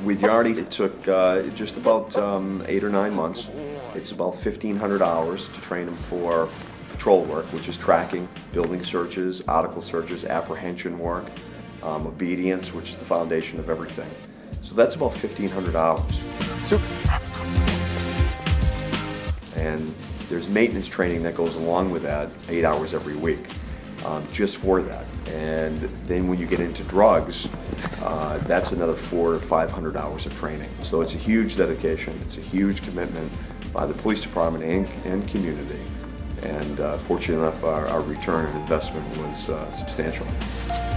With Yardie, it took just about 8 or 9 months. It's about 1,500 hours to train him for patrol work, which is tracking, building searches, article searches, apprehension work, obedience, which is the foundation of everything. So that's about 1,500 hours. And there's maintenance training that goes along with that, 8 hours every week, just for that. And then when you get into drugs, that's another 400 to 500 hours of training. So it's a huge dedication, it's a huge commitment by the police department and community. And fortunate enough, our return on investment was substantial.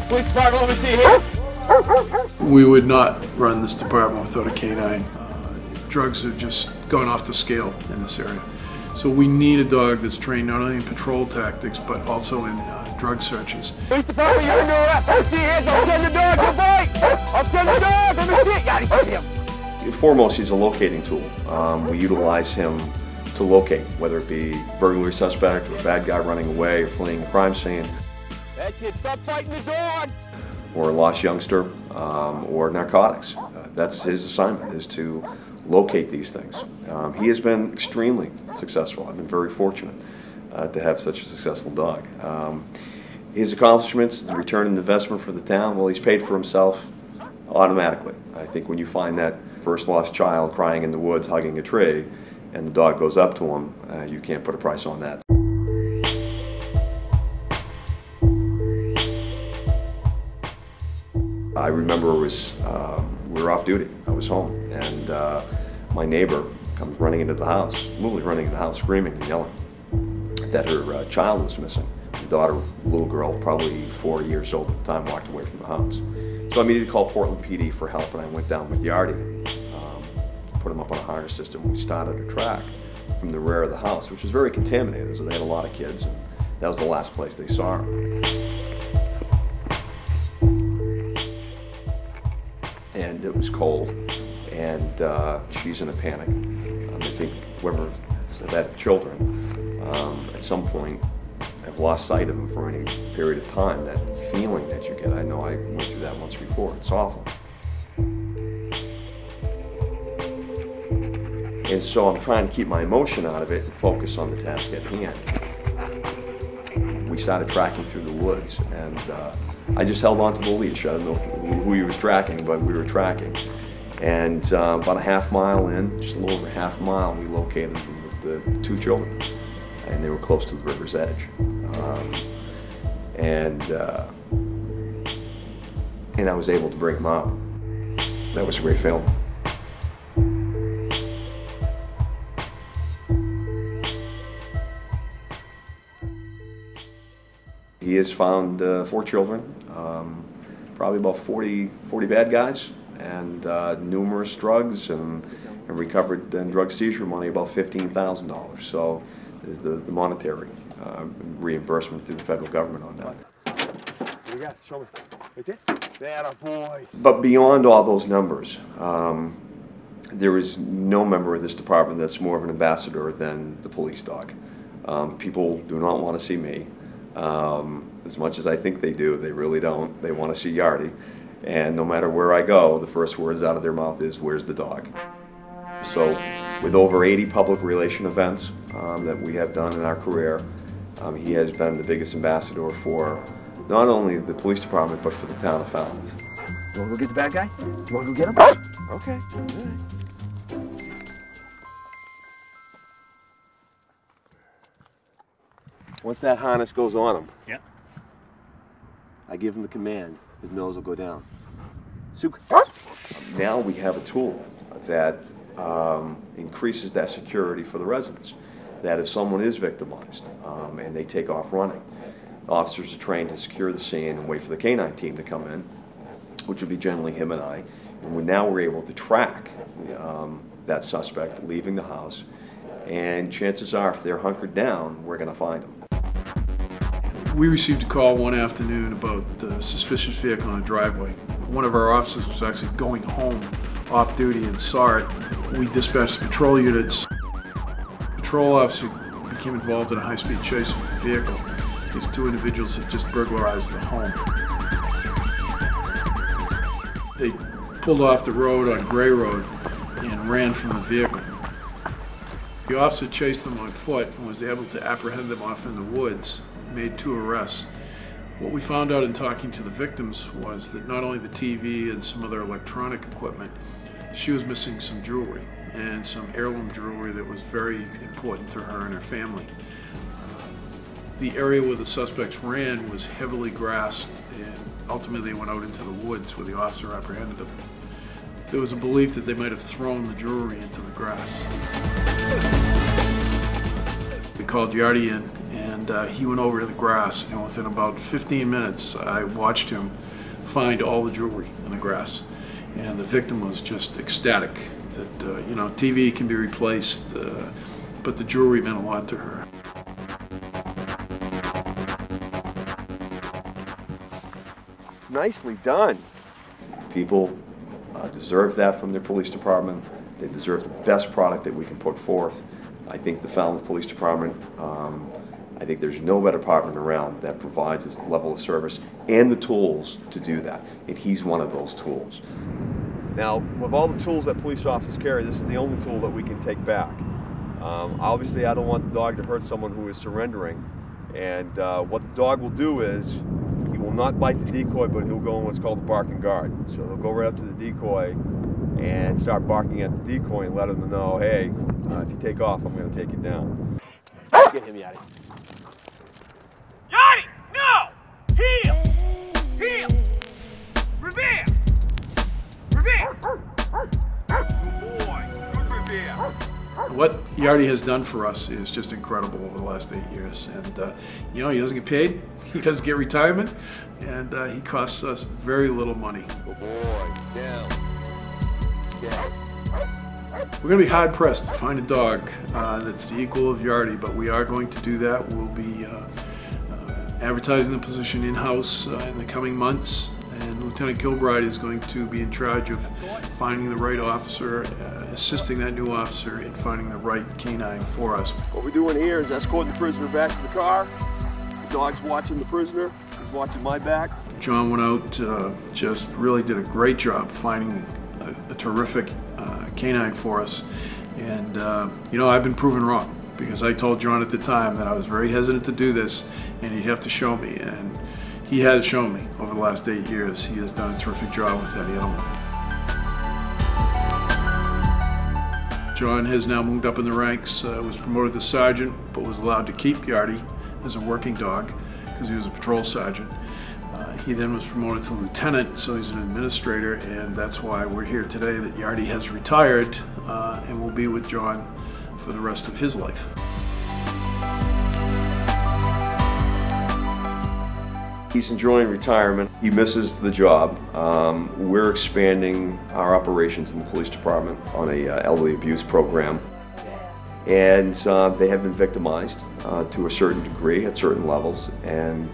Police department, let me see here. We would not run this department without a canine. Drugs are just going off the scale in this area. So we need a dog that's trained not only in patrol tactics, but also in drug searches. Police department, you're under arrest. Let me see your hands. I'll send the dog. Good bite. I'll send the dog. Let me see it. Yardie, come here. Foremost, he's a locating tool. We utilize him to locate, whether it be burglary suspect, or a bad guy running away, or fleeing a crime scene. That's it. Stop fighting the dog. Or a lost youngster, or narcotics. That's his assignment, is to locate these things. He has been extremely successful. I've been very fortunate to have such a successful dog. His accomplishments, the return on investment for the town, well, he's paid for himself automatically. I think when you find that first lost child crying in the woods, hugging a tree, and the dog goes up to him, you can't put a price on that. I remember we were off duty. I was home, and my neighbor comes running into the house, literally running into the house, screaming and yelling that her child was missing. The daughter, little girl, probably 4 years old at the time, walked away from the house. So I immediately called Portland PD for help, and I went down with Yardie, put him up on a harness system. We started a track from the rear of the house, which was very contaminated, so they had a lot of kids, and that was the last place they saw her. And it was cold, and she's in a panic. I think whoever has had children at some point have lost sight of them for any period of time. That feeling that you get, I know I went through that once before, it's awful. And so I'm trying to keep my emotion out of it and focus on the task at hand. We started tracking through the woods, and I just held on to the leash. I don't know who he was tracking, but we were tracking. And about a half mile in, just a little over half a mile, we located the 2 children. And they were close to the river's edge. And I was able to bring them out. That was a great feeling. He has found 4 children, probably about 40 bad guys, and numerous drugs, and recovered in drug seizure money about $15,000. So is the monetary reimbursement through the federal government on that. What do you got? Show me. Right there? That a boy. But beyond all those numbers, there is no member of this department that's more of an ambassador than the police dog. People do not want to see me. As much as I think they do, they really don't. They want to see Yardie. And no matter where I go, the first words out of their mouth is, "Where's the dog?" So with over 80 public relation events that we have done in our career, he has been the biggest ambassador for not only the police department, but for the town of Falmouth. You want to go get the bad guy? You want to go get him? Okay. All right. Once that harness goes on him, yeah, I give him the command, his nose will go down. Suk. Now we have a tool that increases that security for the residents. That if someone is victimized and they take off running, officers are trained to secure the scene and wait for the canine team to come in, which would be generally him and I. And now we're able to track that suspect leaving the house, and chances are if they're hunkered down, we're going to find them. We received a call one afternoon about a suspicious vehicle in a driveway. One of our officers was actually going home off duty and saw it. We dispatched patrol units. The patrol officer became involved in a high-speed chase with the vehicle. These 2 individuals had just burglarized the home. They pulled off the road on Gray Road and ran from the vehicle. The officer chased them on foot and was able to apprehend them off in the woods, made 2 arrests. What we found out in talking to the victims was that not only the TV and some other electronic equipment, she was missing some jewelry and some heirloom jewelry that was very important to her and her family. The area where the suspects ran was heavily grassed, and ultimately they went out into the woods where the officer apprehended them. There was a belief that they might have thrown the jewelry into the grass. We called Yardie in, and he went over to the grass, and within about 15 minutes I watched him find all the jewelry in the grass. And the victim was just ecstatic that, you know, TV can be replaced, but the jewelry meant a lot to her. Nicely done. People deserve that from their police department. They deserve the best product that we can put forth. I think the Falmouth Police Department, I think there's no better department around that provides this level of service and the tools to do that. And he's one of those tools. Now, with all the tools that police officers carry, this is the only tool that we can take back. Obviously, I don't want the dog to hurt someone who is surrendering. And what the dog will do is, he will not bite the decoy, but he'll go in what's called the bark and guard. So he'll go right up to the decoy and start barking at the decoy and let him know, hey, if you take off, I'm going to take you down. Get him, Yardie. Yardie! No! Heel! Heel! Revere! Revere! Good boy. Good Revere. What Yardie has done for us is just incredible over the last 8 years. And, you know, he doesn't get paid, he doesn't get retirement, and he costs us very little money. Good boy. Down. Yeah. We're going to be hard pressed to find a dog that's the equal of Yardie, but we are going to do that. We'll be advertising the position in-house in the coming months, and Lieutenant Kilbride is going to be in charge of finding the right officer, assisting that new officer in finding the right canine for us. What we're doing here is escorting the prisoner back to the car. The dog's watching the prisoner, he's watching my back. John went out, just really did a great job finding a terrific canine for us. And, you know, I've been proven wrong, because I told John at the time that I was very hesitant to do this and he'd have to show me. And he has shown me over the last 8 years. He has done a terrific job with that animal. John has now moved up in the ranks, was promoted to sergeant, but was allowed to keep Yardie as a working dog because he was a patrol sergeant. He then was promoted to lieutenant, so he's an administrator, and that's why we're here today, that Yardie has retired and will be with John for the rest of his life. He's enjoying retirement. He misses the job. We're expanding our operations in the police department on a elderly abuse program. And they have been victimized to a certain degree at certain levels, and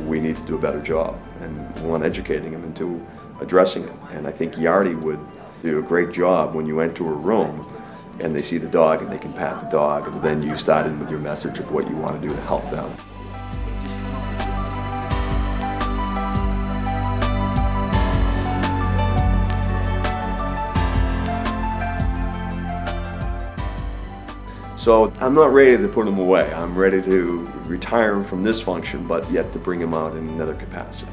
we need to do a better job and one, educating them into addressing it. And I think Yardie would do a great job when you enter a room and they see the dog and they can pat the dog, and then you start in with your message of what you want to do to help them. So I'm not ready to put him away. I'm ready to retire him from this function, but yet to bring him out in another capacity.